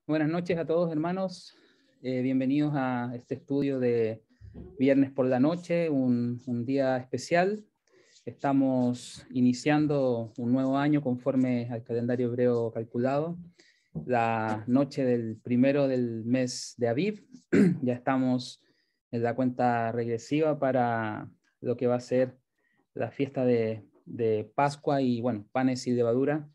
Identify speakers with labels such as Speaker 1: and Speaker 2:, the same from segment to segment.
Speaker 1: Buenas noches a todos, hermanos. Bienvenidos a este estudio de viernes por la noche, un día especial. Estamos iniciando un nuevo año conforme al calendario hebreo calculado. La noche del primero del mes de Aviv. Ya estamos en la cuenta regresiva para lo que va a ser la fiesta de Pascua y, bueno, panes y levadura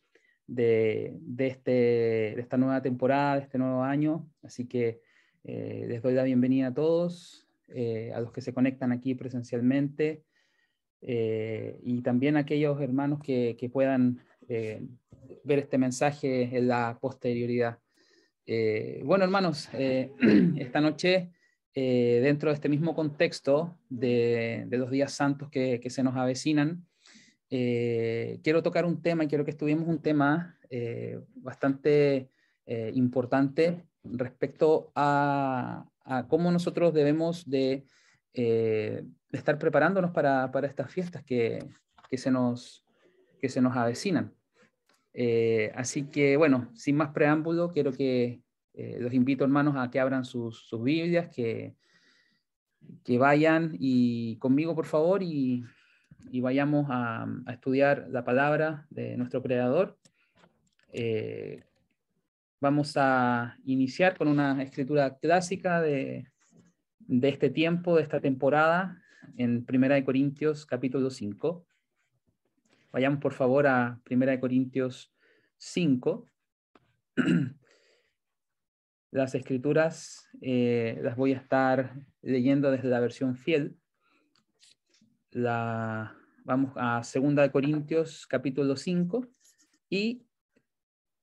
Speaker 1: de esta nueva temporada, de este nuevo año. Así que les doy la bienvenida a todos, a los que se conectan aquí presencialmente, y también a aquellos hermanos que puedan ver este mensaje en la posterioridad. Bueno, hermanos, esta noche, dentro de este mismo contexto de los días santos que se nos avecinan, quiero tocar un tema y quiero que estudiemos un tema bastante importante respecto a cómo nosotros debemos de estar preparándonos para estas fiestas que se nos avecinan. Así que, bueno, sin más preámbulo, quiero que los invito, hermanos, a que abran sus Biblias, que vayan y conmigo, por favor, y vayamos a estudiar la palabra de nuestro Creador. Vamos a iniciar con una escritura clásica de este tiempo, de esta temporada, en 1 Corintios capítulo 5. Vayamos, por favor, a 1 Corintios 5. Las escrituras las voy a estar leyendo desde la versión fiel. Vamos a 2 Corintios capítulo 5 y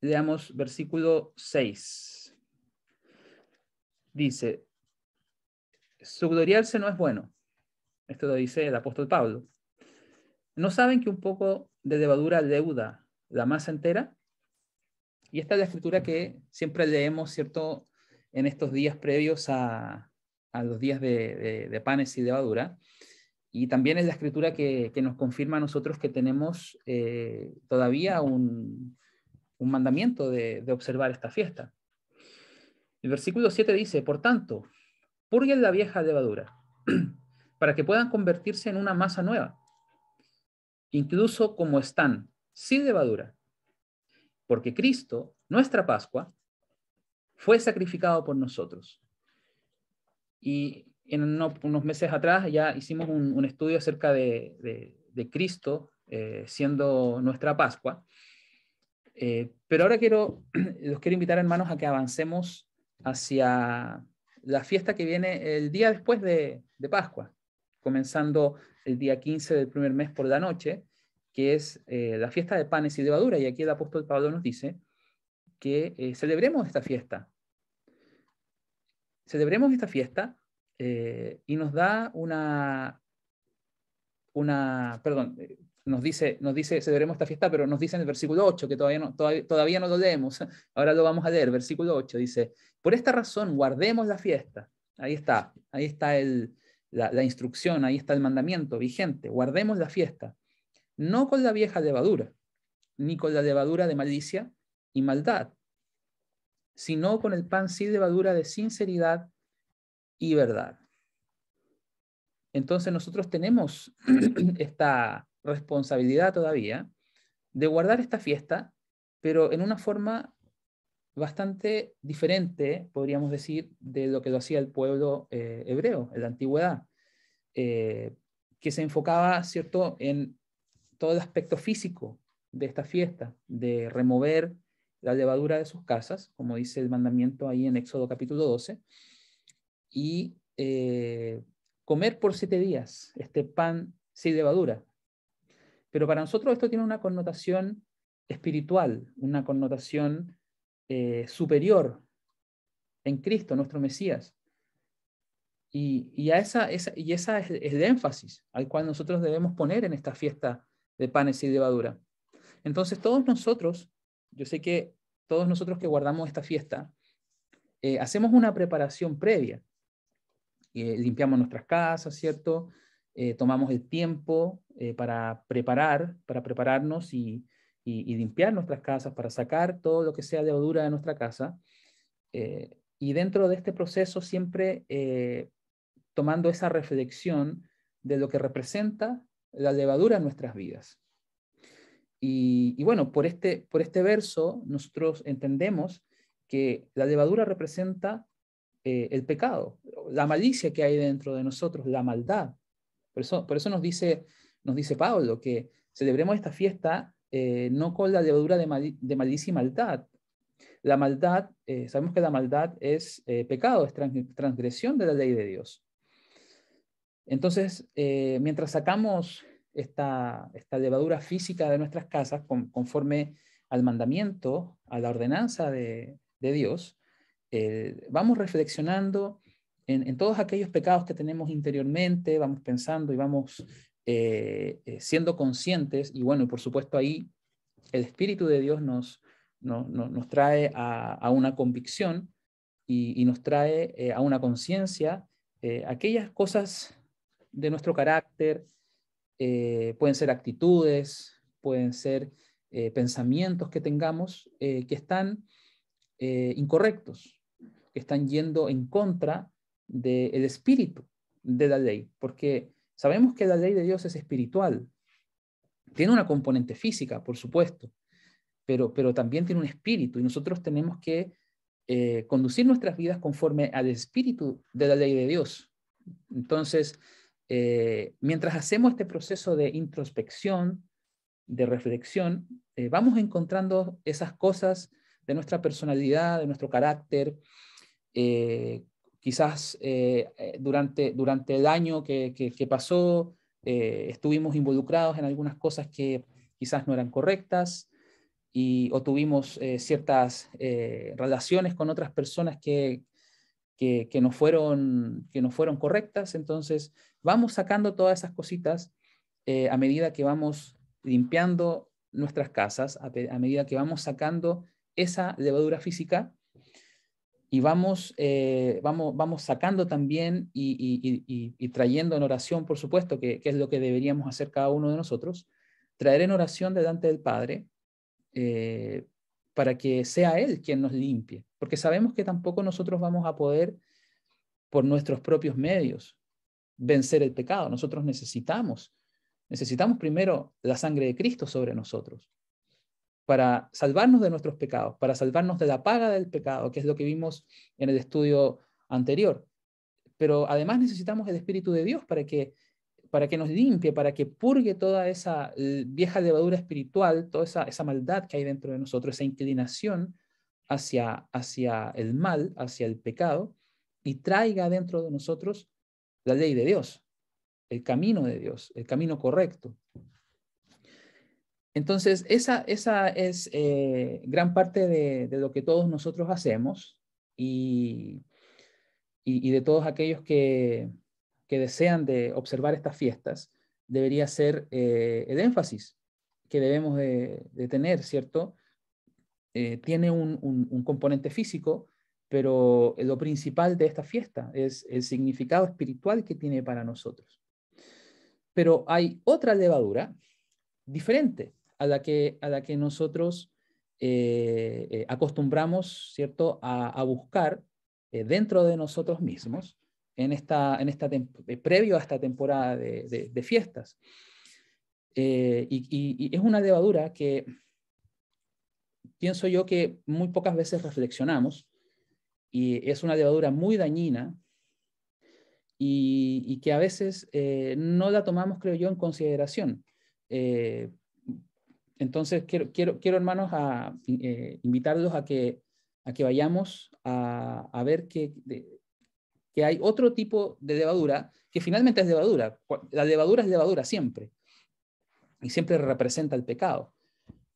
Speaker 1: leamos versículo 6. Dice: su gloriarse no es bueno. Esto lo dice el apóstol Pablo. ¿No saben que un poco de levadura leuda la masa entera? Y esta es la escritura que siempre leemos, ¿cierto?, en estos días previos a los días de panes y levadura. Y también es la escritura que nos confirma a nosotros que tenemos todavía un mandamiento de observar esta fiesta. El versículo 7 dice: por tanto, purguen la vieja levadura, para que puedan convertirse en una masa nueva, incluso como están, sin levadura, porque Cristo, nuestra Pascua, fue sacrificado por nosotros. Y en unos meses atrás ya hicimos un estudio acerca de Cristo siendo nuestra Pascua. Pero ahora los quiero invitar, hermanos, a que avancemos hacia la fiesta que viene el día después de Pascua, comenzando el día 15 del primer mes por la noche, que es la fiesta de panes y levadura. Y aquí el apóstol Pablo nos dice que celebremos esta fiesta. Celebremos esta fiesta y nos da nos dice celebremos esta fiesta, pero nos dice en el versículo 8, que todavía no lo leemos, ahora lo vamos a leer. Versículo 8 dice: por esta razón guardemos la fiesta. Ahí está la instrucción, ahí está el mandamiento vigente: guardemos la fiesta, no con la vieja levadura, ni con la levadura de malicia y maldad, sino con el pan sin levadura de sinceridad y verdad. Entonces nosotros tenemos esta responsabilidad todavía de guardar esta fiesta, pero en una forma bastante diferente, podríamos decir, de lo que lo hacía el pueblo hebreo en la antigüedad, que se enfocaba, ¿cierto?, en todo el aspecto físico de esta fiesta, de remover la levadura de sus casas, como dice el mandamiento ahí en Éxodo capítulo 12, y comer por 7 días este pan sin levadura. Pero para nosotros esto tiene una connotación espiritual, una connotación superior en Cristo, nuestro Mesías. Y esa es el énfasis al cual nosotros debemos poner en esta fiesta de panes sin levadura. Entonces todos nosotros, yo sé que todos nosotros que guardamos esta fiesta, hacemos una preparación previa. Limpiamos nuestras casas, ¿cierto? Tomamos el tiempo para prepararnos y limpiar nuestras casas, para sacar todo lo que sea levadura de nuestra casa. Y dentro de este proceso siempre tomando esa reflexión de lo que representa la levadura en nuestras vidas. Y bueno, por este verso nosotros entendemos que la levadura representa el pecado, la malicia que hay dentro de nosotros, la maldad. Por eso nos dice Pablo que celebremos esta fiesta no con la levadura de malicia y maldad. La maldad, sabemos que la maldad es pecado, es transgresión de la ley de Dios. Entonces, mientras sacamos esta levadura física de nuestras casas conforme al mandamiento, a la ordenanza de Dios, vamos reflexionando en todos aquellos pecados que tenemos interiormente, vamos pensando y vamos siendo conscientes, y bueno, por supuesto ahí el Espíritu de Dios nos trae a una convicción y nos trae a una conciencia aquellas cosas de nuestro carácter, pueden ser actitudes, pueden ser pensamientos que tengamos que están incorrectos, que están yendo en contra del espíritu de la ley, porque sabemos que la ley de Dios es espiritual, tiene una componente física, por supuesto, pero también tiene un espíritu y nosotros tenemos que conducir nuestras vidas conforme al espíritu de la ley de Dios. Entonces, mientras hacemos este proceso de introspección, de reflexión, vamos encontrando esas cosas de nuestra personalidad, de nuestro carácter, quizás durante el año que pasó, estuvimos involucrados en algunas cosas que quizás no eran correctas, o tuvimos ciertas relaciones con otras personas que no fueron correctas. Entonces vamos sacando todas esas cositas a medida que vamos limpiando nuestras casas, a medida que vamos sacando esa levadura física, y vamos sacando también y trayendo en oración, por supuesto, que es lo que deberíamos hacer cada uno de nosotros, traer en oración delante del Padre, para que sea Él quien nos limpie, porque sabemos que tampoco nosotros vamos a poder por nuestros propios medios vencer el pecado. Nosotros necesitamos primero la sangre de Cristo sobre nosotros para salvarnos de nuestros pecados, para salvarnos de la paga del pecado, que es lo que vimos en el estudio anterior. Pero además necesitamos el Espíritu de Dios para que nos limpie, para que purgue toda esa vieja levadura espiritual, toda esa maldad que hay dentro de nosotros, esa inclinación hacia el mal, hacia el pecado, y traiga dentro de nosotros la ley de Dios, el camino de Dios, el camino correcto. Entonces, esa es gran parte de lo que todos nosotros hacemos, y de todos aquellos que desean de observar estas fiestas, debería ser el énfasis que debemos de tener, ¿cierto? Tiene un componente físico, pero lo principal de esta fiesta es el significado espiritual que tiene para nosotros. Pero hay otra levadura diferente a la que nosotros acostumbramos, ¿cierto?, a buscar dentro de nosotros mismos previo a esta temporada de fiestas. Y es una levadura que pienso yo que muy pocas veces reflexionamos, y es una levadura muy dañina, y que a veces no la tomamos, creo yo, en consideración. Entonces, quiero hermanos, invitarlos a que vayamos a ver que hay otro tipo de levadura, que finalmente es levadura. La levadura es levadura siempre, y siempre representa el pecado.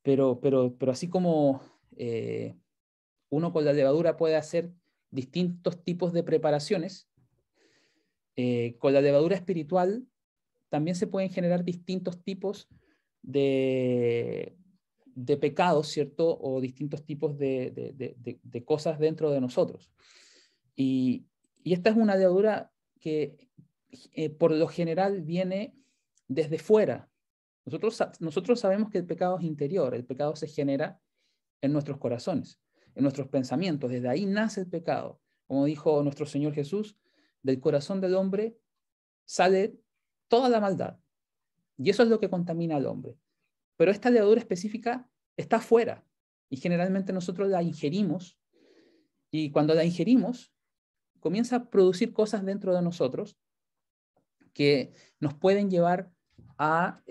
Speaker 1: Pero así como uno con la levadura puede hacer distintos tipos de preparaciones, con la levadura espiritual también se pueden generar distintos tipos de pecados, ¿cierto? O distintos tipos de cosas dentro de nosotros. Y esta es una levadura que por lo general viene desde fuera. Nosotros sabemos que el pecado es interior, el pecado se genera en nuestros corazones. en nuestros pensamientos. Desde ahí nace el pecado. Como dijo nuestro Señor Jesús, del corazón del hombre sale toda la maldad. Y eso es lo que contamina al hombre. Pero esta levadura específica está afuera y generalmente nosotros la ingerimos, y cuando la ingerimos comienza a producir cosas dentro de nosotros que nos pueden llevar a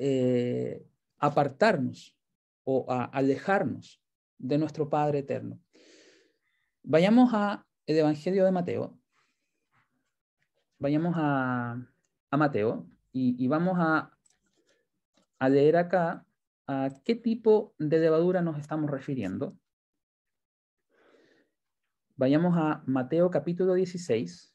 Speaker 1: apartarnos o a alejarnos de nuestro Padre eterno. Vayamos al Evangelio de Mateo. Vayamos a Mateo y vamos a leer acá a qué tipo de levadura nos estamos refiriendo. Vayamos a Mateo capítulo 16.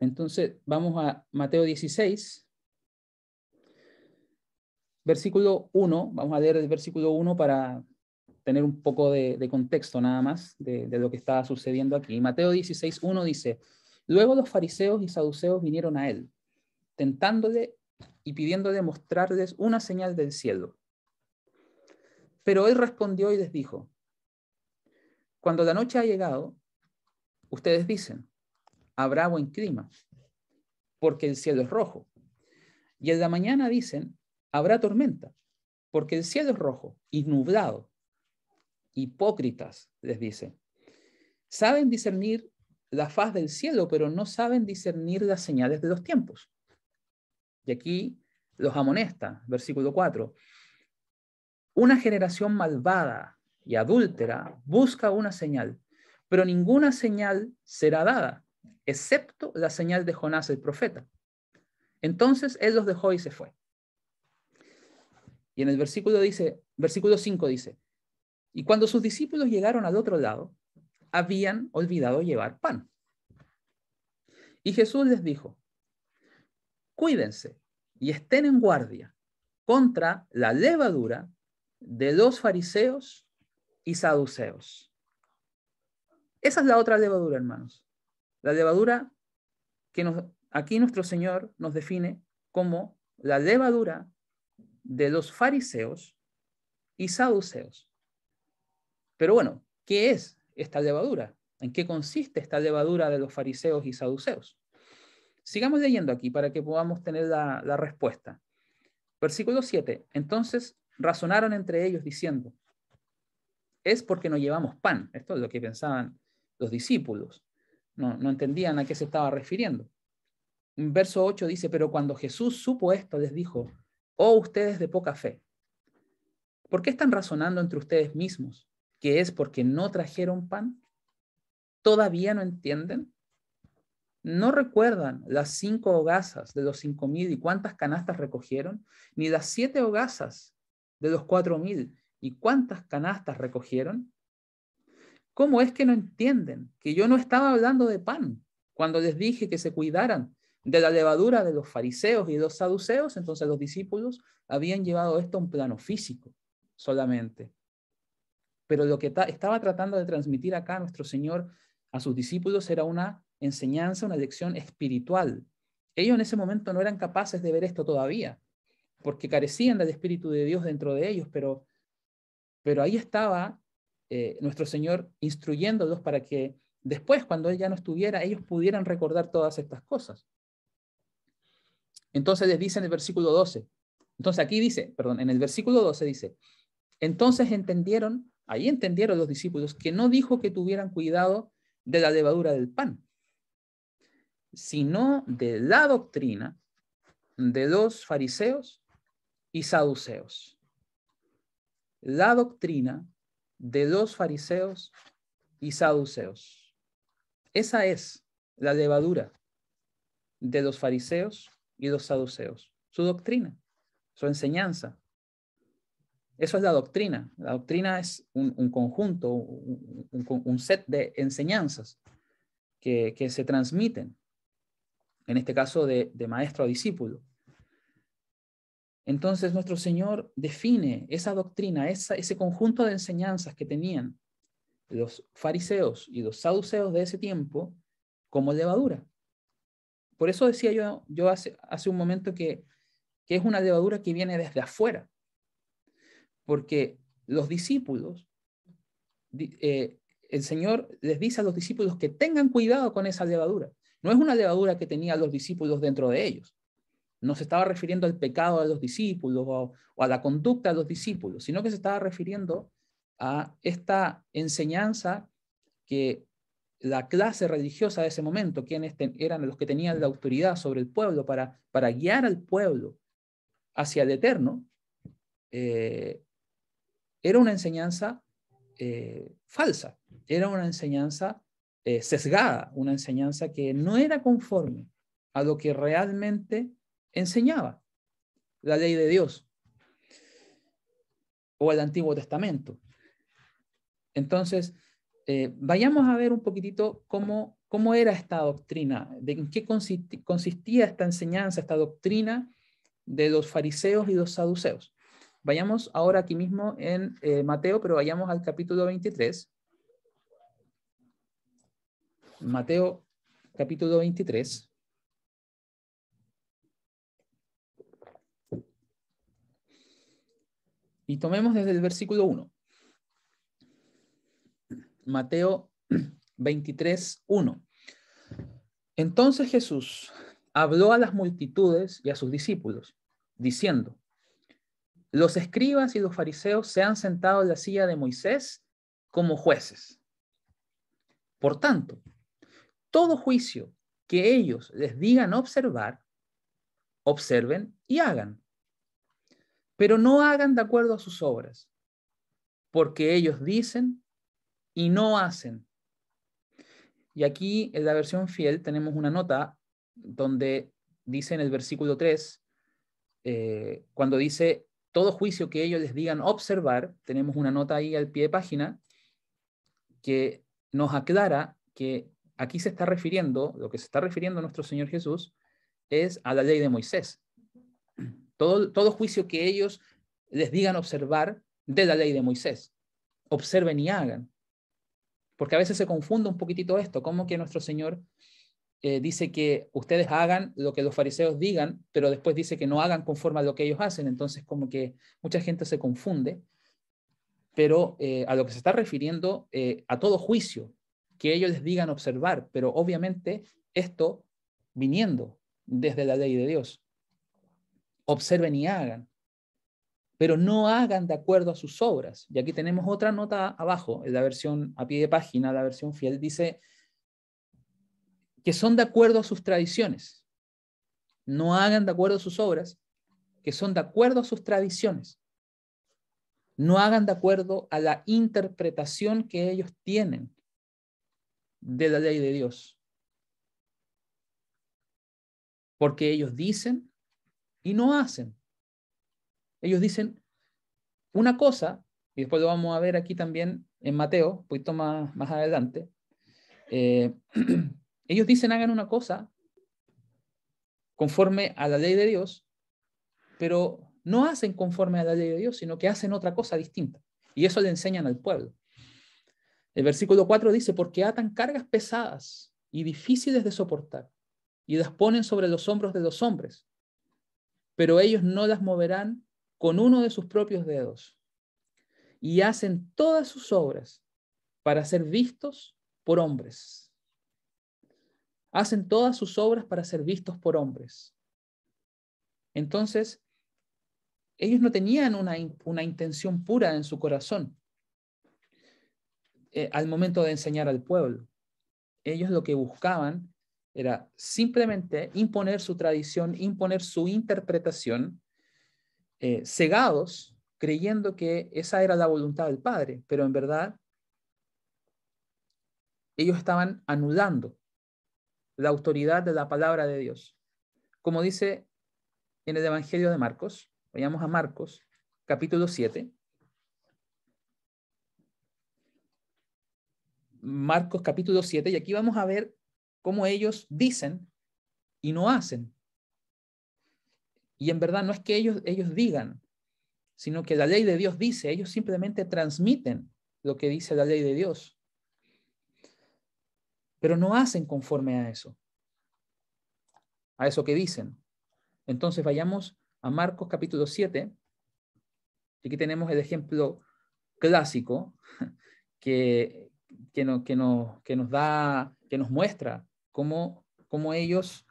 Speaker 1: Entonces, vamos a Mateo 16, versículo 1. Vamos a leer el versículo 1 para tener un poco de contexto nada más de lo que estaba sucediendo aquí. Mateo 16, 1 dice: luego los fariseos y saduceos vinieron a él, tentándole y pidiéndole mostrarles una señal del cielo. Pero él respondió y les dijo: cuando la noche ha llegado, ustedes dicen, habrá buen clima, porque el cielo es rojo. Y en la mañana dicen, habrá tormenta, porque el cielo es rojo y nublado. Hipócritas, les dice. Saben discernir la faz del cielo, pero no saben discernir las señales de los tiempos. Y aquí los amonesta, versículo 4. Una generación malvada y adúltera busca una señal, pero ninguna señal será dada, excepto la señal de Jonás el profeta. Entonces él los dejó y se fue. Y en el versículo 5 dice: y cuando sus discípulos llegaron al otro lado, habían olvidado llevar pan. Y Jesús les dijo: cuídense y estén en guardia contra la levadura de los fariseos y saduceos. Esa es la otra levadura, hermanos. La levadura que aquí nuestro Señor nos define como la levadura de los fariseos y saduceos. Pero bueno, ¿qué es esta levadura? ¿En qué consiste esta levadura de los fariseos y saduceos? Sigamos leyendo aquí para que podamos tener la respuesta. Versículo 7. Entonces razonaron entre ellos diciendo: es porque no llevamos pan. Esto es lo que pensaban los discípulos. No entendían a qué se estaba refiriendo. En verso 8 dice: pero cuando Jesús supo esto, les dijo: oh, ustedes de poca fe, ¿por qué están razonando entre ustedes mismos que es porque no trajeron pan? ¿Todavía no entienden? ¿No recuerdan las 5 hogazas de los 5,000 y cuántas canastas recogieron? ¿Ni las 7 hogazas de los 4,000 y cuántas canastas recogieron? ¿Cómo es que no entienden que yo no estaba hablando de pan cuando les dije que se cuidaran de la levadura de los fariseos y de los saduceos? Entonces los discípulos habían llevado esto a un plano físico solamente. Pero lo que estaba tratando de transmitir acá nuestro Señor a sus discípulos era una enseñanza, una lección espiritual. Ellos en ese momento no eran capaces de ver esto todavía, porque carecían del Espíritu de Dios dentro de ellos, pero ahí estaba nuestro Señor instruyéndolos para que después, cuando Él ya no estuviera, ellos pudieran recordar todas estas cosas. Entonces les dice en el versículo 12, entonces aquí dice, perdón, en el versículo 12 dice: entonces ahí entendieron los discípulos que no dijo que tuvieran cuidado de la levadura del pan, sino de la doctrina de los fariseos y saduceos. La doctrina de los fariseos y saduceos. Esa es la levadura de los fariseos y los saduceos. Su doctrina, su enseñanza. Eso es la doctrina. La doctrina es un conjunto, un set de enseñanzas que se transmiten, en este caso de maestro a discípulo. Entonces nuestro Señor define esa doctrina, ese conjunto de enseñanzas que tenían los fariseos y los saduceos de ese tiempo como levadura. Por eso decía yo hace un momento que es una levadura que viene desde afuera. porque los discípulos, el Señor les dice a los discípulos que tengan cuidado con esa levadura. No es una levadura que tenían los discípulos dentro de ellos. No se estaba refiriendo al pecado de los discípulos o a la conducta de los discípulos, sino que se estaba refiriendo a esta enseñanza que la clase religiosa de ese momento, quienes eran los que tenían la autoridad sobre el pueblo para guiar al pueblo hacia el eterno, era una enseñanza falsa, era una enseñanza sesgada, una enseñanza que no era conforme a lo que realmente enseñaba la ley de Dios o el Antiguo Testamento. Entonces, vayamos a ver un poquitito cómo era esta doctrina, de en qué consistía esta enseñanza, esta doctrina de los fariseos y los saduceos. Vayamos ahora aquí mismo en Mateo, pero vayamos al capítulo 23. Mateo, capítulo 23. Y tomemos desde el versículo 1. Mateo 23, 1. Entonces Jesús habló a las multitudes y a sus discípulos, diciendo: los escribas y los fariseos se han sentado en la silla de Moisés como jueces. Por tanto, todo juicio que ellos les digan observar, observen y hagan. Pero no hagan de acuerdo a sus obras, porque ellos dicen y no hacen. Y aquí en la versión fiel tenemos una nota donde dice en el versículo 3, cuando dice todo juicio que ellos les digan observar, tenemos una nota ahí al pie de página que nos aclara que aquí se está refiriendo, lo que se está refiriendo nuestro Señor Jesús es a la ley de Moisés. Todo juicio que ellos les digan observar de la ley de Moisés. Observen y hagan. Porque a veces se confunde un poquitito esto, como que nuestro Señor dice que ustedes hagan lo que los fariseos digan, pero después dice que no hagan conforme a lo que ellos hacen. Entonces como que mucha gente se confunde, pero a lo que se está refiriendo a todo juicio que ellos les digan observar, pero obviamente esto viniendo desde la ley de Dios. Observen y hagan, pero no hagan de acuerdo a sus obras. Y aquí tenemos otra nota abajo, en la versión a pie de página, la versión fiel, dice que son de acuerdo a sus tradiciones. No hagan de acuerdo a sus obras, que son de acuerdo a sus tradiciones. No hagan de acuerdo a la interpretación que ellos tienen de la ley de Dios. Porque ellos dicen y no hacen. Ellos dicen una cosa, y después lo vamos a ver aquí también en Mateo, un poquito más adelante. Ellos dicen hagan una cosa conforme a la ley de Dios, pero no hacen conforme a la ley de Dios, sino que hacen otra cosa distinta. Y eso le enseñan al pueblo. El versículo 4 dice, porque atan cargas pesadas y difíciles de soportar, y las ponen sobre los hombros de los hombres, pero ellos no las moverán con uno de sus propios dedos. Y hacen todas sus obras para ser vistos por hombres. Hacen todas sus obras para ser vistos por hombres. Entonces, ellos no tenían una intención pura en su corazón al momento de enseñar al pueblo. Ellos lo que buscaban era simplemente imponer su tradición, imponer su interpretación, cegados, creyendo que esa era la voluntad del Padre, pero en verdad ellos estaban anulando la autoridad de la palabra de Dios. Como dice en el Evangelio de Marcos, vayamos a Marcos, capítulo 7. Marcos capítulo 7, y aquí vamos a ver cómo ellos dicen y no hacen. Y en verdad no es que ellos digan, sino que la ley de Dios dice, ellos simplemente transmiten lo que dice la ley de Dios, pero no hacen conforme a eso que dicen. Entonces vayamos a Marcos capítulo 7, Y aquí tenemos el ejemplo clásico que nos muestra cómo ellos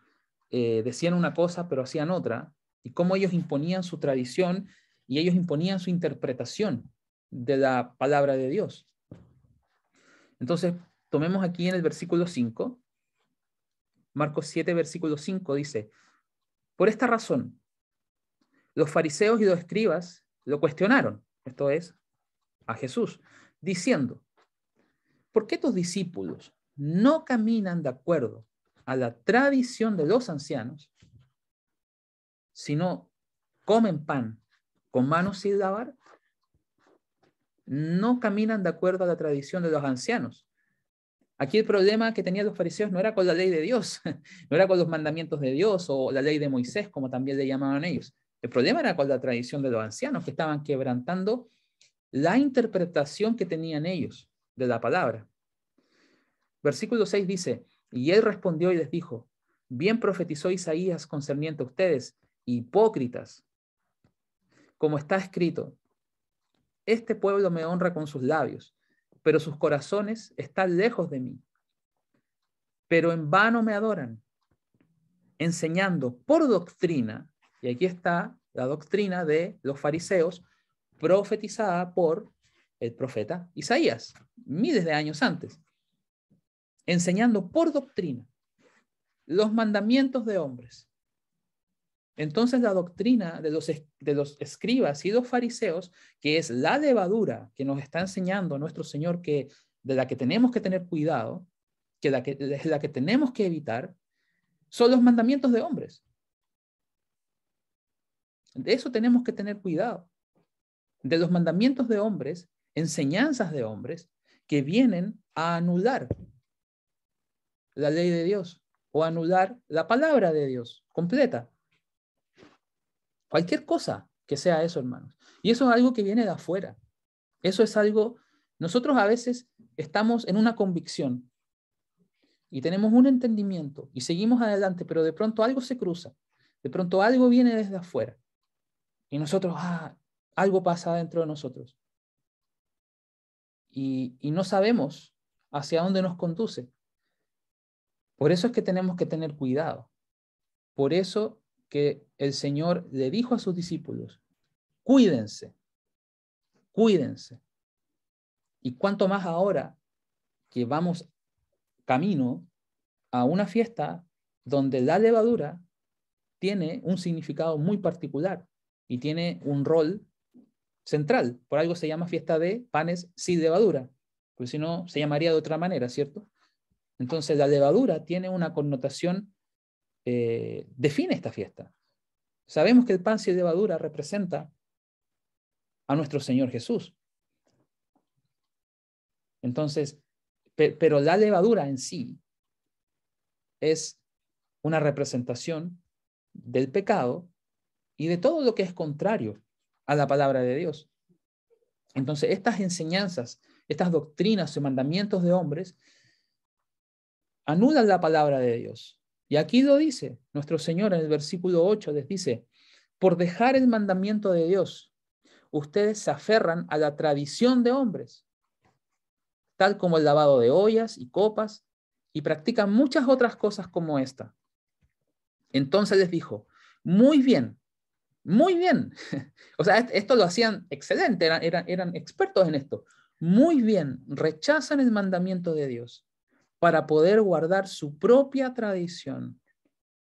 Speaker 1: decían una cosa pero hacían otra, y cómo ellos imponían su tradición y ellos imponían su interpretación de la palabra de Dios. Entonces, tomemos aquí en el versículo 5, Marcos 7, versículo 5 dice: por esta razón, los fariseos y los escribas lo cuestionaron, esto es, a Jesús, diciendo: ¿por qué tus discípulos no caminan de acuerdo a la tradición de los ancianos, sino comen pan con manos sin lavar? No caminan de acuerdo a la tradición de los ancianos. Aquí el problema que tenían los fariseos no era con la ley de Dios, no era con los mandamientos de Dios o la ley de Moisés, como también le llamaban ellos. El problema era con la tradición de los ancianos, que estaban quebrantando la interpretación que tenían ellos de la palabra. Versículo 6 dice: y él respondió y les dijo: bien profetizó Isaías concerniente a ustedes, hipócritas, como está escrito: este pueblo me honra con sus labios, pero sus corazones están lejos de mí. Pero en vano me adoran, enseñando por doctrina, y aquí está la doctrina de los fariseos, profetizada por el profeta Isaías, miles de años antes, enseñando por doctrina los mandamientos de hombres. Entonces la doctrina de los escribas y los fariseos, que es la levadura que nos está enseñando nuestro Señor, de la que tenemos que tener cuidado, la que tenemos que evitar, son los mandamientos de hombres. De eso tenemos que tener cuidado. De los mandamientos de hombres, enseñanzas de hombres, que vienen a anular la ley de Dios o anular la palabra de Dios completa. Cualquier cosa que sea eso, hermanos. Y eso es algo que viene de afuera. Eso es algo, nosotros a veces estamos en una convicción y tenemos un entendimiento y seguimos adelante, pero de pronto algo se cruza, de pronto algo viene desde afuera y nosotros, algo pasa dentro de nosotros y no sabemos hacia dónde nos conduce. Por eso es que tenemos que tener cuidado. Por eso que el Señor le dijo a sus discípulos: cuídense, cuídense. Y cuánto más ahora que vamos camino a una fiesta donde la levadura tiene un significado muy particular y tiene un rol central. Por algo se llama fiesta de panes sin levadura, porque si no se llamaría de otra manera, ¿cierto? Entonces la levadura tiene una connotación, define esta fiesta. Sabemos que el pan sin levadura representa a nuestro Señor Jesús. Entonces, pero la levadura en sí es una representación del pecado y de todo lo que es contrario a la palabra de Dios. Entonces, estas enseñanzas, estas doctrinas y mandamientos de hombres anulan la palabra de Dios. Y aquí lo dice nuestro Señor en el versículo 8, les dice: por dejar el mandamiento de Dios, ustedes se aferran a la tradición de hombres, tal como el lavado de ollas y copas, y practican muchas otras cosas como esta. Entonces les dijo: muy bien, muy bien. O sea, esto lo hacían excelente, eran expertos en esto. Muy bien, rechazan el mandamiento de Dios para poder guardar su propia tradición.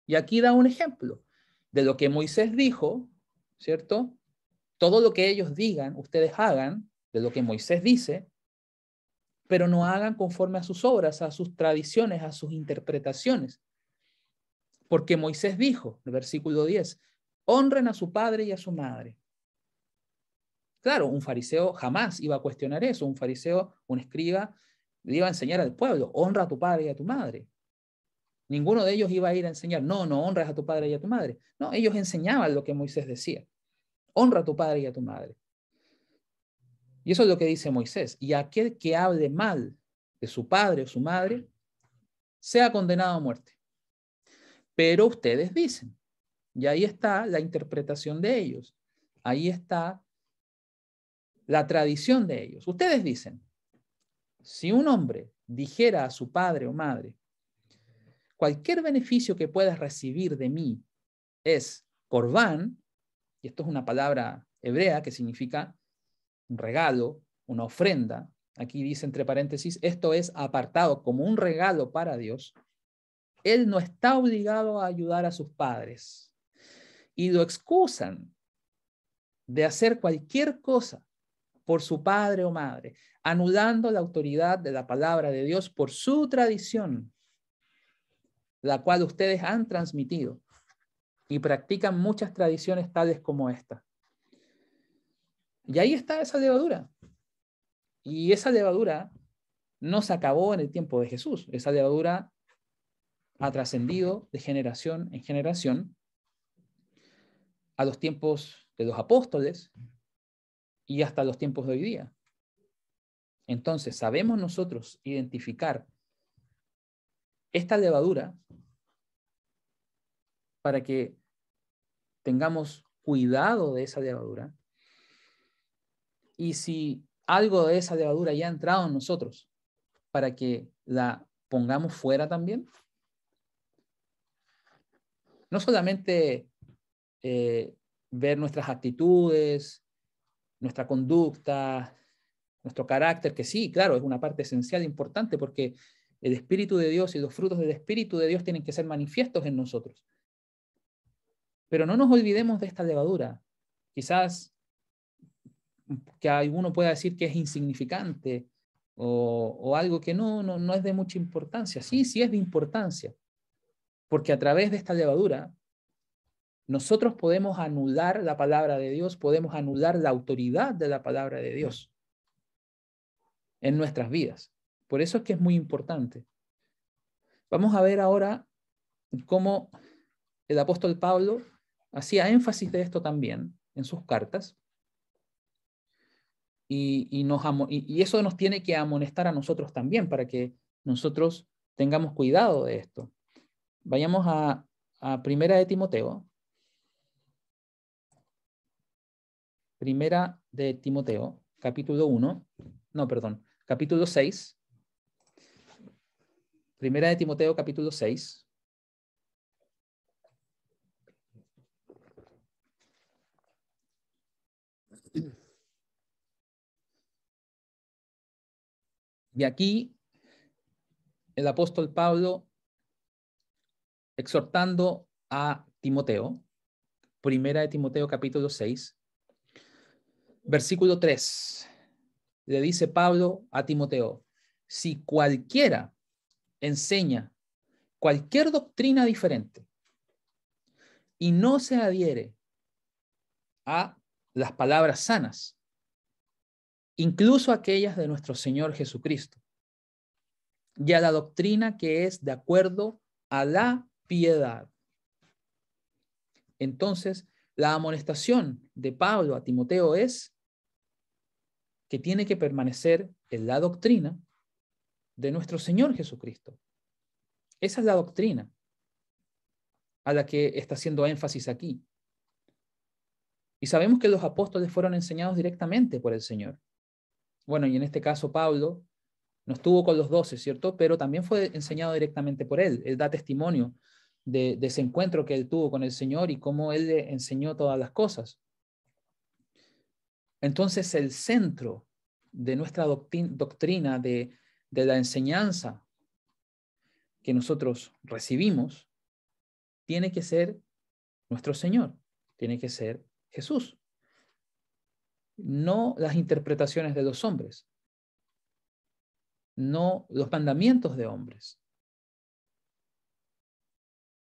Speaker 1: Y aquí da un ejemplo de lo que Moisés dijo, ¿cierto? Todo lo que ellos digan, ustedes hagan de lo que Moisés dice, pero no hagan conforme a sus obras, a sus tradiciones, a sus interpretaciones. Porque Moisés dijo, el versículo 10, honren a su padre y a su madre. Claro, un fariseo jamás iba a cuestionar eso. Un fariseo, un escriba, le iba a enseñar al pueblo: honra a tu padre y a tu madre. Ninguno de ellos iba a ir a enseñar: no honras a tu padre y a tu madre. No, ellos enseñaban lo que Moisés decía: honra a tu padre y a tu madre. Y eso es lo que dice Moisés: y aquel que hable mal de su padre o su madre sea condenado a muerte. Pero ustedes dicen, y ahí está la interpretación de ellos, ahí está la tradición de ellos. Ustedes dicen, si un hombre dijera a su padre o madre, cualquier beneficio que puedas recibir de mí es corbán, y esto es una palabra hebrea que significa un regalo, una ofrenda. Aquí dice entre paréntesis, esto es apartado como un regalo para Dios. Él no está obligado a ayudar a sus padres y lo excusan de hacer cualquier cosa por su padre o madre, anulando la autoridad de la palabra de Dios por su tradición, la cual ustedes han transmitido y practican muchas tradiciones tales como esta. Y ahí está esa levadura. Y esa levadura no se acabó en el tiempo de Jesús. Esa levadura ha trascendido de generación en generación a los tiempos de los apóstoles y hasta los tiempos de hoy día. Entonces, sabemos nosotros identificar esta levadura para que tengamos cuidado de esa levadura. Y si algo de esa levadura ya ha entrado en nosotros, para que la pongamos fuera también. No solamente ver nuestras actitudes, nuestra conducta, nuestro carácter, que sí, claro, es una parte esencial e importante porque el Espíritu de Dios y los frutos del Espíritu de Dios tienen que ser manifiestos en nosotros. Pero no nos olvidemos de esta levadura. Quizás que alguno pueda decir que es insignificante o algo que no es de mucha importancia. Sí, sí es de importancia, porque a través de esta levadura nosotros podemos anular la palabra de Dios, podemos anular la autoridad de la palabra de Dios en nuestras vidas. Por eso es que es muy importante. Vamos a ver ahora cómo el apóstol Pablo hacía énfasis de esto también en sus cartas. Y eso nos tiene que amonestar a nosotros también para que nosotros tengamos cuidado de esto. Vayamos a Primera de Timoteo. Primera de Timoteo, capítulo 1. No, perdón, capítulo 6. Primera de Timoteo, capítulo 6. Y aquí el apóstol Pablo exhortando a Timoteo, Primera de Timoteo capítulo 6, versículo 3, le dice Pablo a Timoteo, si cualquiera enseña cualquier doctrina diferente y no se adhiere a las palabras sanas, incluso aquellas de nuestro Señor Jesucristo, y a la doctrina que es de acuerdo a la piedad. Entonces, la amonestación de Pablo a Timoteo es que tiene que permanecer en la doctrina de nuestro Señor Jesucristo. Esa es la doctrina a la que está haciendo énfasis aquí. Y sabemos que los apóstoles fueron enseñados directamente por el Señor. Bueno, y en este caso Pablo no estuvo con los 12, ¿cierto? Pero también fue enseñado directamente por él. Él da testimonio de ese encuentro que él tuvo con el Señor y cómo él le enseñó todas las cosas. Entonces, el centro de nuestra doctrina, de la enseñanza que nosotros recibimos, tiene que ser nuestro Señor, tiene que ser Jesús, no las interpretaciones de los hombres, no los mandamientos de hombres.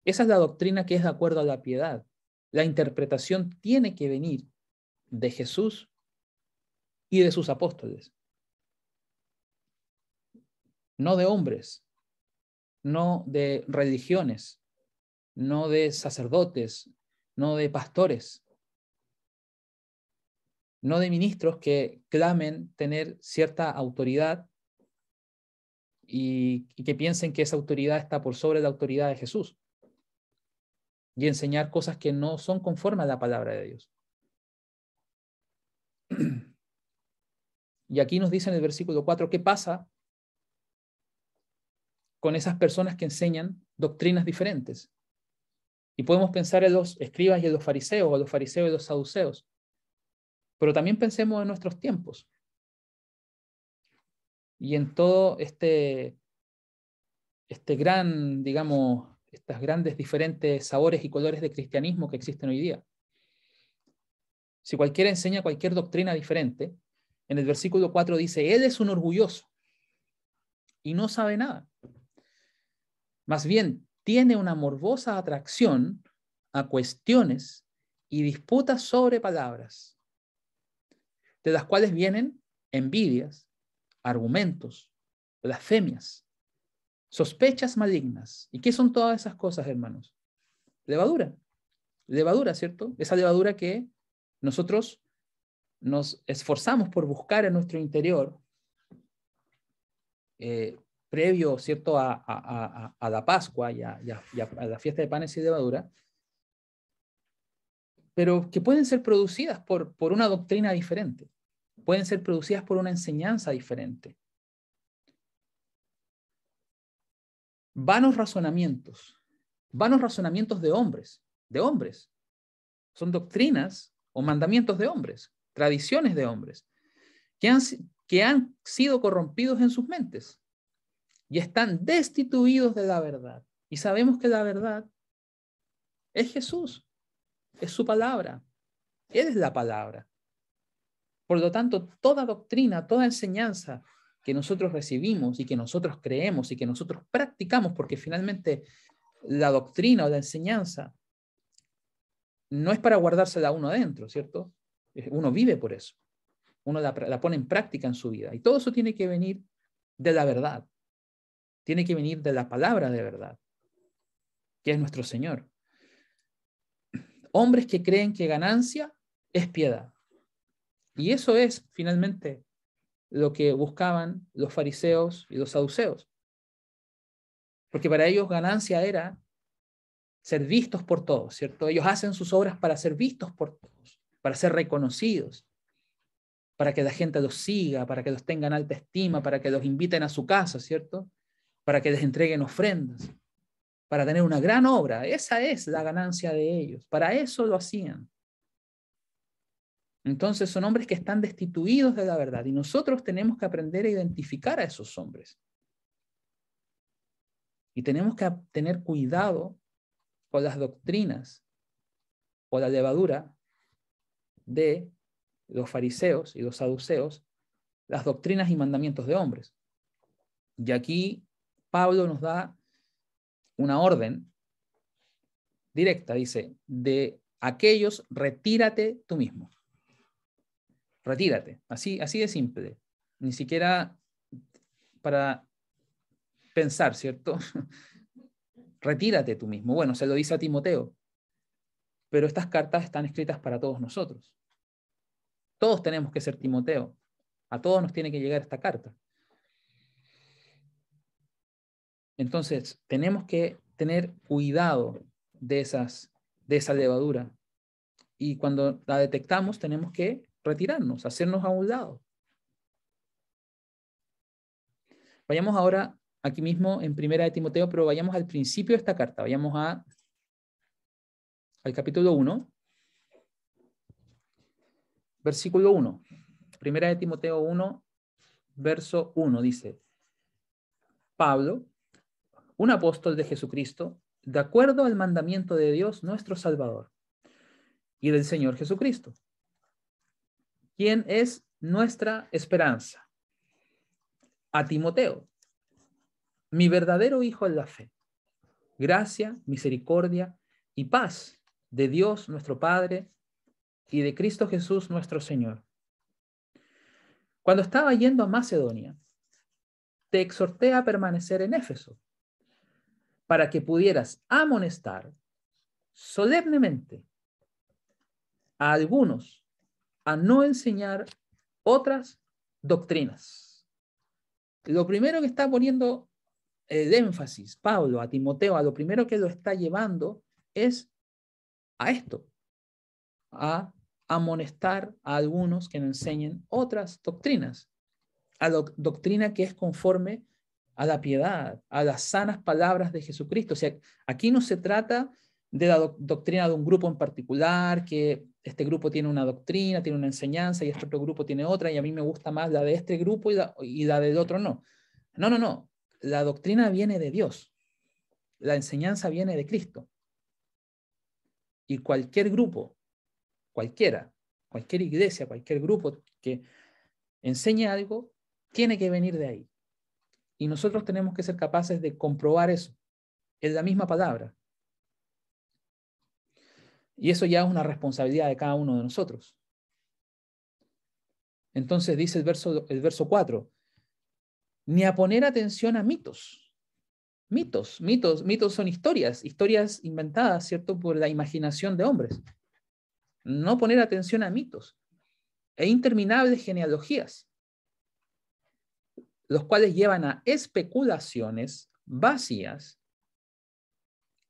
Speaker 1: Esa es la doctrina que es de acuerdo a la piedad. La interpretación tiene que venir de Jesús y de sus apóstoles, no de hombres, no de religiones, no de sacerdotes, no de pastores, no de ministros que clamen tener cierta autoridad y que piensen que esa autoridad está por sobre la autoridad de Jesús y enseñar cosas que no son conformes a la palabra de Dios. Y aquí nos dice en el versículo 4 qué pasa con esas personas que enseñan doctrinas diferentes. Y podemos pensar en los escribas y en los fariseos, o los fariseos y los saduceos. Pero también pensemos en nuestros tiempos. Y en todo este gran, digamos, estas grandes diferentes sabores y colores de cristianismo que existen hoy día. Si cualquiera enseña cualquier doctrina diferente, en el versículo 4 dice, él es un orgulloso y no sabe nada. Más bien, tiene una morbosa atracción a cuestiones y disputas sobre palabras, de las cuales vienen envidias, argumentos, blasfemias, sospechas malignas. ¿Y qué son todas esas cosas, hermanos? Levadura. Levadura, ¿cierto? Esa levadura que nosotros nos esforzamos por buscar en nuestro interior, previo, ¿cierto?, a la Pascua y a la fiesta de panes y levadura, pero que pueden ser producidas por una doctrina diferente, pueden ser producidas por una enseñanza diferente. Vanos razonamientos de hombres, son doctrinas o mandamientos de hombres, tradiciones de hombres, que han sido corrompidos en sus mentes y están destituidos de la verdad. Y sabemos que la verdad es Jesús, es su palabra, Él es la palabra. Por lo tanto, toda doctrina, toda enseñanza que nosotros recibimos y que nosotros creemos y que nosotros practicamos, porque finalmente la doctrina o la enseñanza no es para guardársela uno adentro, ¿cierto? Uno vive por eso. Uno la pone en práctica en su vida. Y todo eso tiene que venir de la verdad. Tiene que venir de la palabra de verdad, que es nuestro Señor. Hombres que creen que ganancia es piedad. Y eso es, finalmente, lo que buscaban los fariseos y los saduceos. Porque para ellos ganancia era ser vistos por todos, ¿cierto? Ellos hacen sus obras para ser vistos por todos, para ser reconocidos, para que la gente los siga, para que los tengan alta estima, para que los inviten a su casa, ¿cierto? Para que les entreguen ofrendas, para tener una gran obra. Esa es la ganancia de ellos. Para eso lo hacían. Entonces son hombres que están destituidos de la verdad y nosotros tenemos que aprender a identificar a esos hombres. Y tenemos que tener cuidado con las doctrinas o la levadura de los fariseos y los saduceos, las doctrinas y mandamientos de hombres. Y aquí Pablo nos da una orden directa, dice, de aquellos, retírate tú mismo. Retírate, así de simple. Ni siquiera para pensar, ¿cierto? Retírate tú mismo. Bueno, se lo dice a Timoteo, pero estas cartas están escritas para todos nosotros. Todos tenemos que ser Timoteo. A todos nos tiene que llegar esta carta. Entonces, tenemos que tener cuidado de esa levadura. Y cuando la detectamos, tenemos que retirarnos, hacernos a un lado. Vayamos ahora aquí mismo en Primera de Timoteo, pero vayamos al principio de esta carta. Vayamos al capítulo 1, versículo 1. Primera de Timoteo 1, verso 1 dice: Pablo, un apóstol de Jesucristo, de acuerdo al mandamiento de Dios nuestro Salvador y del Señor Jesucristo, quien es nuestra esperanza. A Timoteo, mi verdadero hijo en la fe, gracia, misericordia y paz de Dios nuestro Padre y de Cristo Jesús nuestro Señor. Cuando estaba yendo a Macedonia, te exhorté a permanecer en Éfeso, para que pudieras amonestar solemnemente a algunos a no enseñar otras doctrinas. Lo primero que está poniendo el énfasis Pablo a Timoteo, a lo primero que lo está llevando es a esto, a amonestar a algunos que no enseñen otras doctrinas. a la doctrina que es conforme a la piedad, a las sanas palabras de Jesucristo. O sea, aquí no se trata de la doctrina de un grupo en particular, que este grupo tiene una doctrina, tiene una enseñanza, y este otro grupo tiene otra, y a mí me gusta más la de este grupo y la del otro no. No, no, no. La doctrina viene de Dios. La enseñanza viene de Cristo. Y cualquier grupo, cualquier iglesia, cualquier grupo que enseñe algo, tiene que venir de ahí. Y nosotros tenemos que ser capaces de comprobar eso en la misma palabra. Y eso ya es una responsabilidad de cada uno de nosotros. Entonces dice el verso 4, ni a poner atención a mitos. Mitos son historias inventadas, ¿cierto?, por la imaginación de hombres. No poner atención a mitos e interminables genealogías, los cuales llevan a especulaciones vacías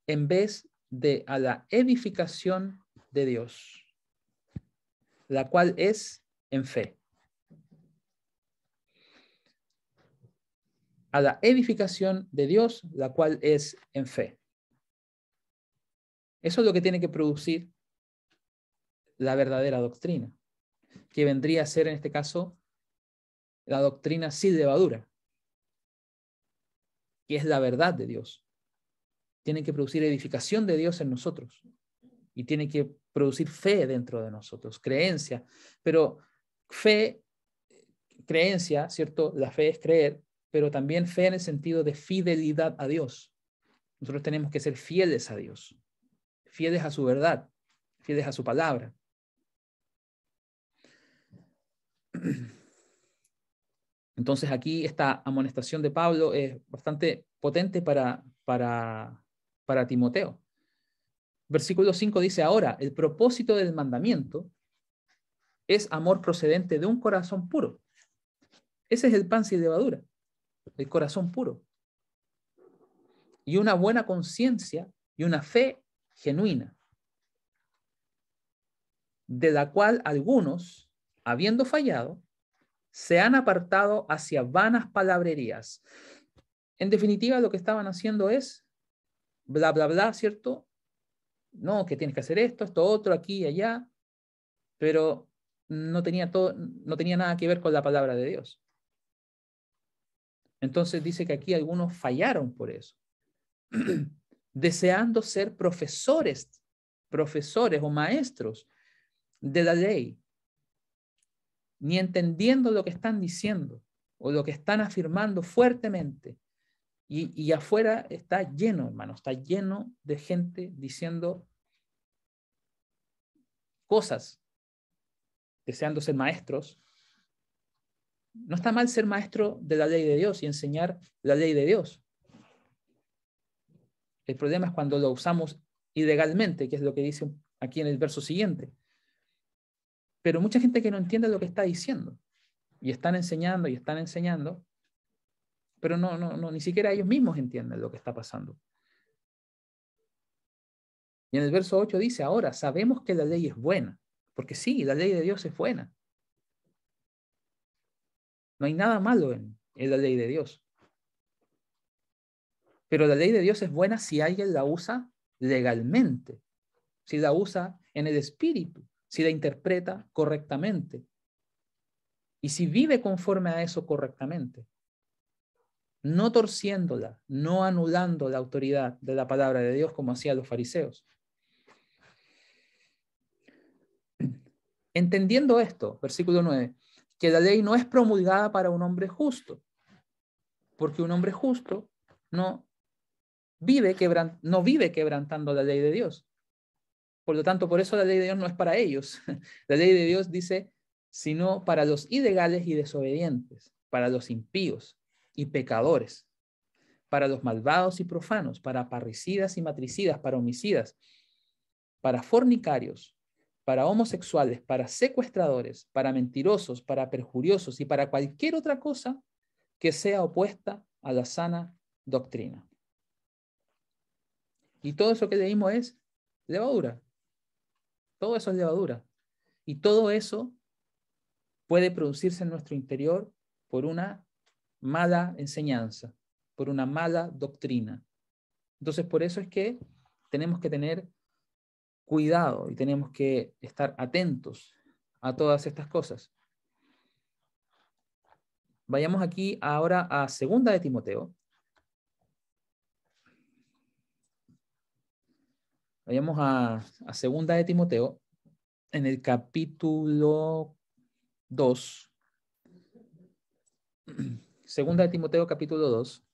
Speaker 1: en vez de a la edificación de Dios, la cual es en fe. A la edificación de Dios, la cual es en fe. Eso es lo que tiene que producir la verdadera doctrina, que vendría a ser en este caso la doctrina sin levadura, que es la verdad de Dios. Tiene que producir edificación de Dios en nosotros y tiene que producir fe dentro de nosotros, creencia. Pero fe, creencia, ¿cierto? La fe es creer, pero también fe en el sentido de fidelidad a Dios. Nosotros tenemos que ser fieles a Dios, fieles a su verdad, fieles a su palabra. Entonces aquí esta amonestación de Pablo es bastante potente para Timoteo. Versículo 5 dice, ahora, el propósito del mandamiento es amor procedente de un corazón puro. Ese es el pan sin levadura, el corazón puro. Y una buena conciencia y una fe genuina, de la cual algunos, habiendo fallado, se han apartado hacia vanas palabrerías. En definitiva, lo que estaban haciendo es bla, bla, bla, ¿cierto? No, que tienes que hacer esto, esto, otro, aquí y allá, pero no tenía nada que ver con la palabra de Dios. Entonces dice que aquí algunos fallaron por eso, deseando ser profesores o maestros de la ley, ni entendiendo lo que están diciendo o lo que están afirmando fuertemente. Y afuera está lleno, hermano, está lleno de gente diciendo cosas, deseando ser maestros. No está mal ser maestro de la ley de Dios y enseñar la ley de Dios. El problema es cuando lo usamos ilegalmente, que es lo que dice aquí en el verso siguiente. Pero mucha gente que no entiende lo que está diciendo y están enseñando, pero ni siquiera ellos mismos entienden lo que está pasando. Y en el verso 8 dice, ahora sabemos que la ley es buena, porque sí, la ley de Dios es buena. No hay nada malo en la ley de Dios. Pero la ley de Dios es buena si alguien la usa legalmente, si la usa en el espíritu, si la interpreta correctamente y si vive conforme a eso correctamente, no torciéndola, no anulando la autoridad de la palabra de Dios como hacían los fariseos. Entendiendo esto, versículo 9, que la ley no es promulgada para un hombre justo, porque un hombre justo no vive quebrantando la ley de Dios. Por lo tanto, por eso la ley de Dios no es para ellos. La ley de Dios dice, sino para los ilegales y desobedientes, para los impíos y pecadores, para los malvados y profanos, para parricidas y matricidas, para homicidas, para fornicarios, para homosexuales, para secuestradores, para mentirosos, para perjuriosos y para cualquier otra cosa que sea opuesta a la sana doctrina. Y todo eso que leímos es levadura. Todo eso es levadura. Y todo eso puede producirse en nuestro interior por una mala enseñanza, por una mala doctrina. Entonces, por eso es que tenemos que tener cuidado y tenemos que estar atentos a todas estas cosas. Vayamos aquí ahora a 2 de Timoteo. Vayamos a 2 de Timoteo, en el capítulo 2. 2 de Timoteo, capítulo 2.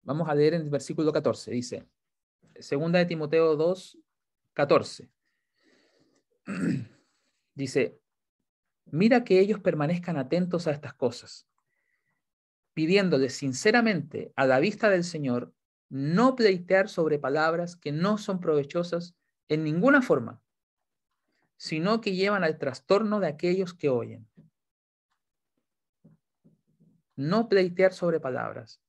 Speaker 1: Vamos a leer en el versículo 14. Dice, 2 de Timoteo 2, 14. Dice, mira que ellos permanezcan atentos a estas cosas, pidiéndoles sinceramente a la vista del Señor no pleitear sobre palabras que no son provechosas en ninguna forma, sino que llevan al trastorno de aquellos que oyen. No pleitear sobre palabras.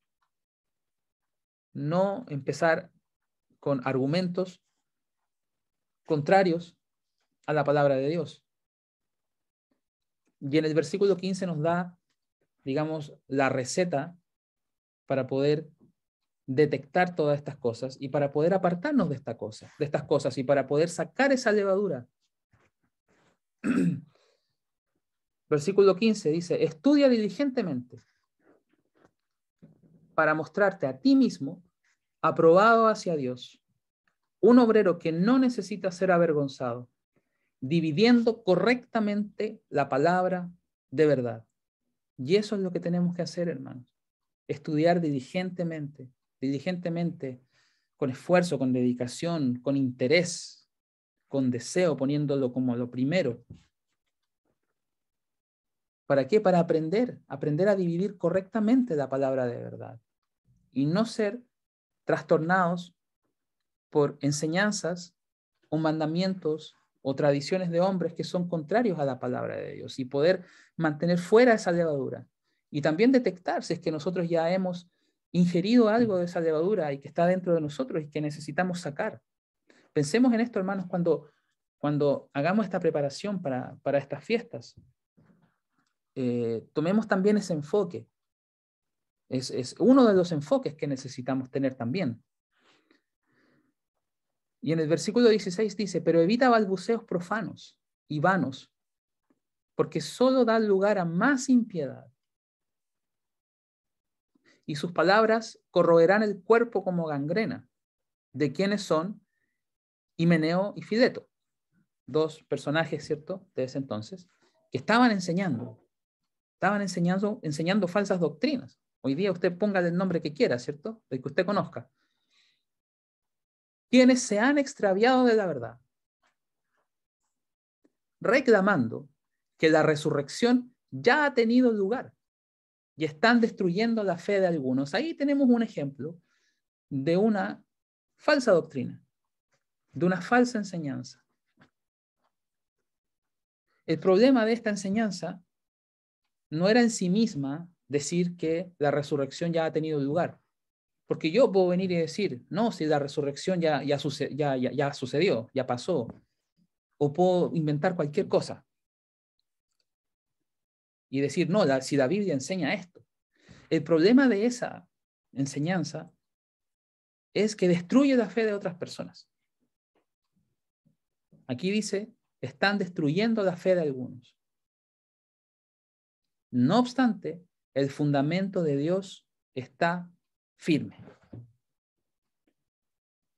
Speaker 1: No empezar con argumentos contrarios a la palabra de Dios. Y en el versículo 15 nos da, digamos, la receta para poder detectar todas estas cosas y para poder apartarnos de estas cosas y para poder sacar esa levadura. Versículo 15 dice, estudia diligentemente para mostrarte a ti mismo aprobado hacia Dios, un obrero que no necesita ser avergonzado, dividiendo correctamente la palabra de verdad. Y eso es lo que tenemos que hacer, hermanos. Estudiar diligentemente, con esfuerzo, con dedicación, con interés, con deseo, poniéndolo como lo primero. ¿Para qué? Para aprender a dividir correctamente la palabra de verdad y no ser trastornados por enseñanzas o mandamientos o tradiciones de hombres que son contrarios a la palabra de Dios y poder mantener fuera esa levadura y también detectar si es que nosotros ya hemos ingerido algo de esa levadura y que está dentro de nosotros y que necesitamos sacar. Pensemos en esto, hermanos, cuando hagamos esta preparación para estas fiestas. Tomemos también ese enfoque. Es uno de los enfoques que necesitamos tener también. Y en el versículo 16 dice, pero evita balbuceos profanos y vanos, porque solo dan lugar a más impiedad. Y sus palabras corroerán el cuerpo como gangrena, de quienes son Himeneo y Fileto, 2 personajes, ¿cierto?, de ese entonces, que estaban enseñando falsas doctrinas. Hoy día usted póngale el nombre que quiera, ¿cierto?, el que usted conozca. Quienes se han extraviado de la verdad, reclamando que la resurrección ya ha tenido lugar y están destruyendo la fe de algunos. Ahí tenemos un ejemplo de una falsa doctrina, de una falsa enseñanza. El problema de esta enseñanza no era en sí misma decir que la resurrección ya ha tenido lugar, porque yo puedo venir y decir, no, si la resurrección ya sucedió, ya pasó, o puedo inventar cualquier cosa y decir, no, si la Biblia enseña esto. El problema de esa enseñanza es que destruye la fe de otras personas. Aquí dice, están destruyendo la fe de algunos. No obstante, el fundamento de Dios está firme.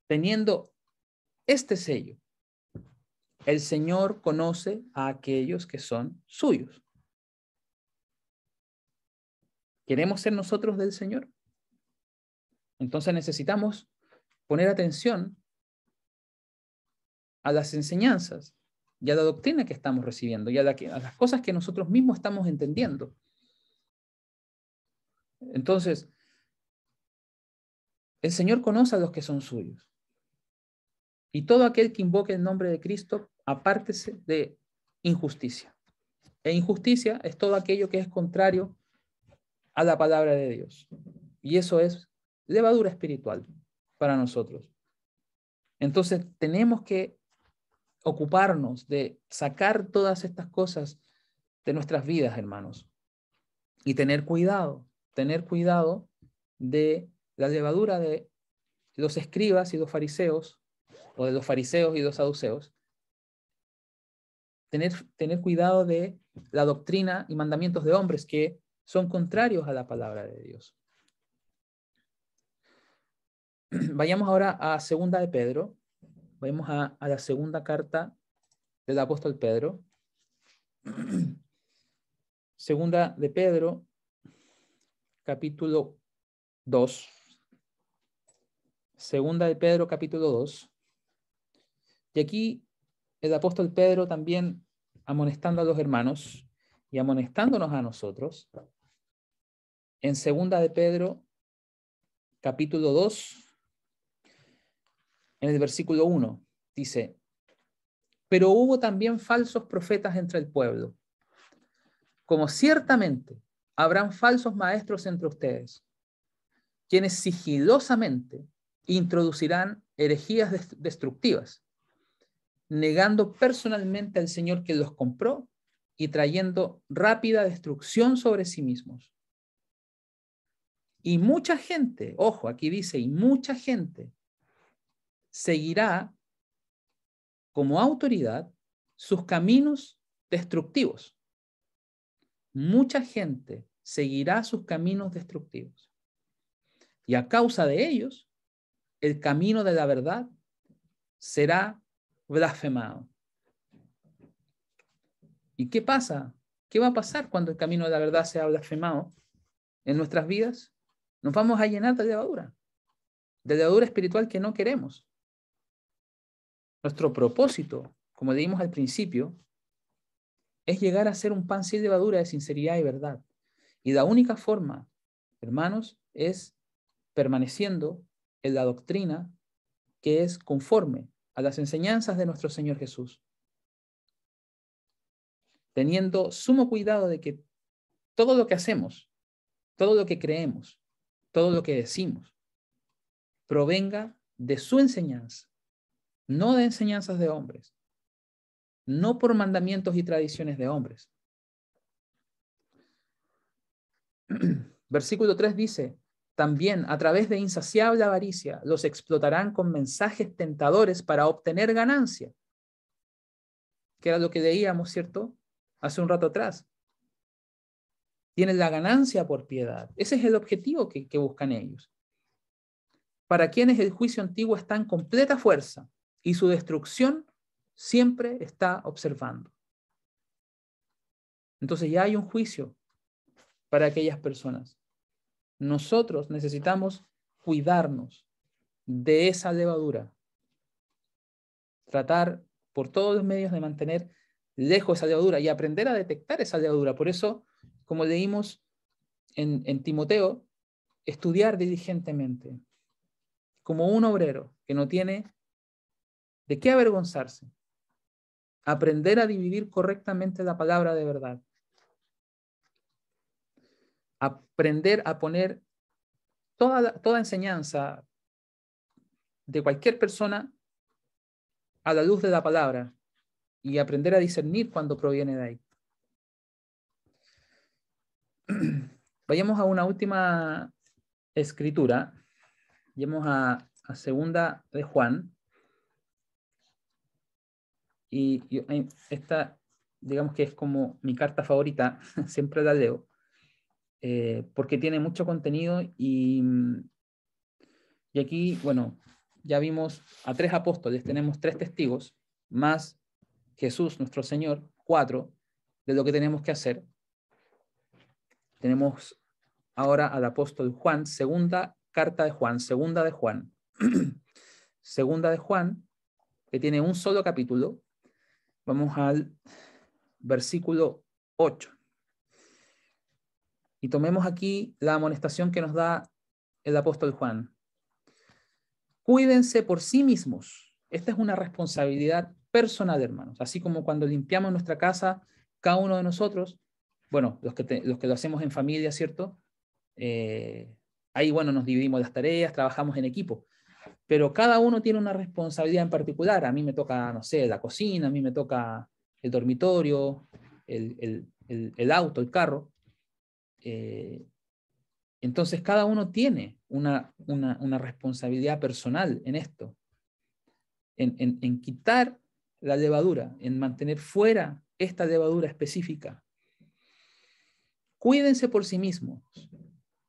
Speaker 1: Teniendo este sello, el Señor conoce a aquellos que son suyos. ¿Queremos ser nosotros del Señor? Entonces necesitamos poner atención a las enseñanzas y a la doctrina que estamos recibiendo y a las cosas que nosotros mismos estamos entendiendo. Entonces, el Señor conoce a los que son suyos. Y todo aquel que invoque el nombre de Cristo, apártese de injusticia. E injusticia es todo aquello que es contrario a la palabra de Dios. Y eso es levadura espiritual para nosotros. Entonces, tenemos que ocuparnos de sacar todas estas cosas de nuestras vidas, hermanos. Y tener cuidado de la levadura de los escribas y los fariseos, o de los fariseos y los saduceos. Tener cuidado de la doctrina y mandamientos de hombres que son contrarios a la palabra de Dios. Vayamos ahora a segunda de Pedro. Vayamos a la segunda carta del apóstol Pedro. Segunda de Pedro, capítulo 2. Segunda de Pedro, capítulo 2. Y aquí el apóstol Pedro también amonestando a los hermanos y amonestándonos a nosotros. En segunda de Pedro, capítulo 2, en el versículo 1, dice: pero hubo también falsos profetas entre el pueblo, como ciertamente habrán falsos maestros entre ustedes, quienes sigilosamente introducirán herejías destructivas, negando personalmente al Señor que los compró y trayendo rápida destrucción sobre sí mismos. Y mucha gente, ojo, aquí dice, y mucha gente seguirá como autoridad sus caminos destructivos. Mucha gente seguirá sus caminos destructivos. Y a causa de ellos, el camino de la verdad será blasfemado. ¿Y qué pasa? ¿Qué va a pasar cuando el camino de la verdad sea blasfemado en nuestras vidas? Nos vamos a llenar de levadura espiritual que no queremos. Nuestro propósito, como leímos al principio, es llegar a ser un pan sin levadura de sinceridad y verdad. Y la única forma, hermanos, es permaneciendo en la doctrina que es conforme a las enseñanzas de nuestro Señor Jesús. Teniendo sumo cuidado de que todo lo que hacemos, todo lo que creemos, todo lo que decimos, provenga de su enseñanza, no de enseñanzas de hombres, no por mandamientos y tradiciones de hombres. Versículo 3 dice: también a través de insaciable avaricia los explotarán con mensajes tentadores para obtener ganancia. Que era lo que leíamos, ¿cierto? Hace un rato atrás. Tienen la ganancia por piedad. Ese es el objetivo que buscan ellos. Para quienes el juicio antiguo está en completa fuerza y su destrucción siempre está observando. Entonces ya hay un juicio para aquellas personas. Nosotros necesitamos cuidarnos de esa levadura. Tratar por todos los medios de mantener lejos esa levadura y aprender a detectar esa levadura. Por eso, como leímos en Timoteo, estudiar diligentemente, como un obrero que no tiene de qué avergonzarse. Aprender a dividir correctamente la palabra de verdad. Aprender a poner toda enseñanza de cualquier persona a la luz de la palabra y aprender a discernir cuando proviene de ahí. Vayamos a una última escritura. Vayamos a segunda de Juan. Y esta, digamos que es como mi carta favorita, siempre la leo, porque tiene mucho contenido y aquí, bueno, ya vimos a 3 apóstoles, tenemos 3 testigos, más Jesús, nuestro Señor, 4, de lo que tenemos que hacer. Tenemos ahora al apóstol Juan, segunda carta de Juan, segunda de Juan. Segunda de Juan, que tiene un solo capítulo. Vamos al versículo 8. Y tomemos aquí la amonestación que nos da el apóstol Juan. Cuídense por sí mismos. Esta es una responsabilidad personal, hermanos. Así como cuando limpiamos nuestra casa, cada uno de nosotros, bueno, los que lo hacemos en familia, ¿cierto? Ahí, bueno, nos dividimos las tareas, trabajamos en equipo. pero cada uno tiene una responsabilidad en particular. A mí me toca, no sé, la cocina, a mí me toca el dormitorio, el auto, el carro. Entonces cada uno tiene una responsabilidad personal en esto, en quitar la levadura, en mantener fuera esta levadura específica. Cuídense por sí mismos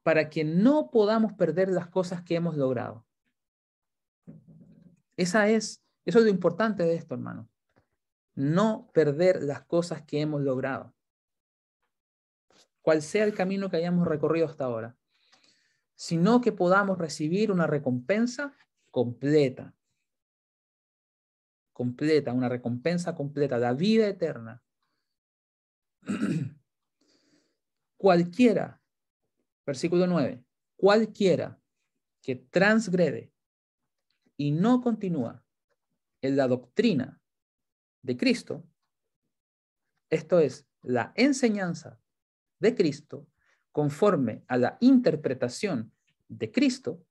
Speaker 1: para que no podamos perder las cosas que hemos logrado. Eso es lo importante de esto, hermano. No perder las cosas que hemos logrado. Cual sea el camino que hayamos recorrido hasta ahora, sino que podamos recibir una recompensa completa. Completa, una recompensa completa, la vida eterna. Cualquiera, versículo 9, cualquiera que transgrede y no continúa en la doctrina de Cristo, esto es, la enseñanza de Cristo, conforme a la interpretación de Cristo,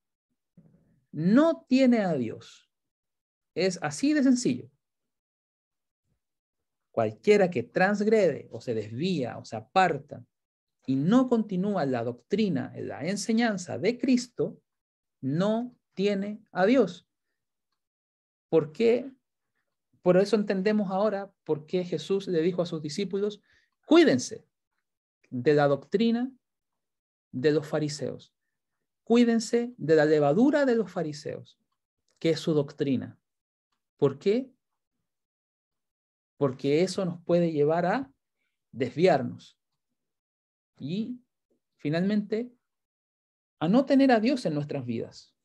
Speaker 1: no tiene a Dios. Es así de sencillo. Cualquiera que transgrede o se desvía o se aparta y no continúa la doctrina, la enseñanza de Cristo, no tiene a Dios. ¿Por qué? Por eso entendemos ahora por qué Jesús le dijo a sus discípulos, cuídense de la doctrina de los fariseos. Cuídense de la levadura de los fariseos, que es su doctrina. ¿Por qué? Porque eso nos puede llevar a desviarnos y finalmente a no tener a Dios en nuestras vidas.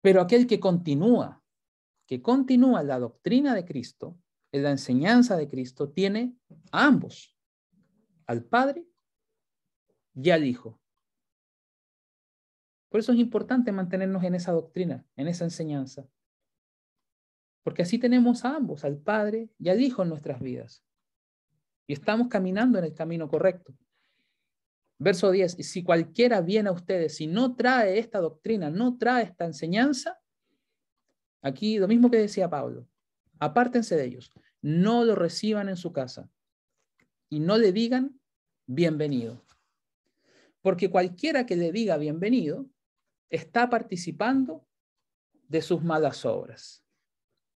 Speaker 1: Pero aquel que continúa la doctrina de Cristo, en la enseñanza de Cristo, tiene a ambos, al Padre y al Hijo. Por eso es importante mantenernos en esa doctrina, en esa enseñanza. Porque así tenemos a ambos, al Padre y al Hijo en nuestras vidas. Y estamos caminando en el camino correcto. Verso 10, si cualquiera viene a ustedes, si no trae esta doctrina, no trae esta enseñanza, aquí lo mismo que decía Pablo, apártense de ellos, no lo reciban en su casa y no le digan bienvenido. Porque cualquiera que le diga bienvenido está participando de sus malas obras.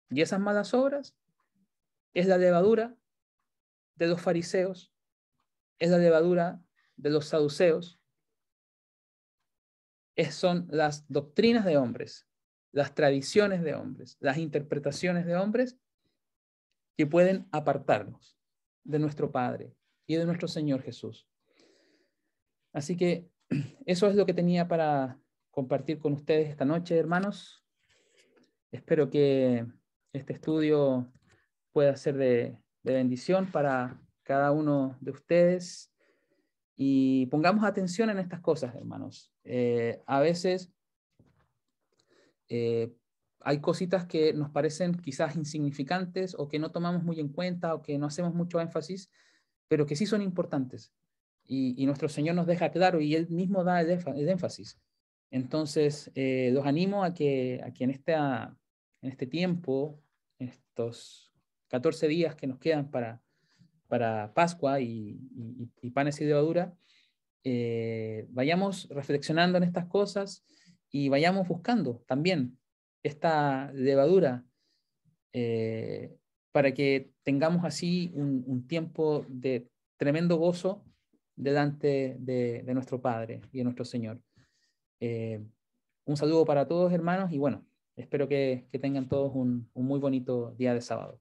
Speaker 1: Y esas malas obras es la levadura de los fariseos, es la levadura de los saduceos, son las doctrinas de hombres, las tradiciones de hombres, las interpretaciones de hombres que pueden apartarnos de nuestro Padre y de nuestro Señor Jesús. Así que eso es lo que tenía para compartir con ustedes esta noche, hermanos. Espero que este estudio pueda ser de bendición para cada uno de ustedes y pongamos atención en estas cosas, hermanos. A veces hay cositas que nos parecen quizás insignificantes o que no tomamos muy en cuenta o que no hacemos mucho énfasis, pero que sí son importantes. Y nuestro Señor nos deja claro y Él mismo da el énfasis. Entonces, los animo a que en este tiempo, en estos 14 días que nos quedan para Pascua y panes y levadura, vayamos reflexionando en estas cosas y vayamos buscando también esta levadura para que tengamos así un tiempo de tremendo gozo delante de nuestro Padre y de nuestro Señor. Un saludo para todos, hermanos, y bueno, espero que tengan todos un muy bonito día de sábado.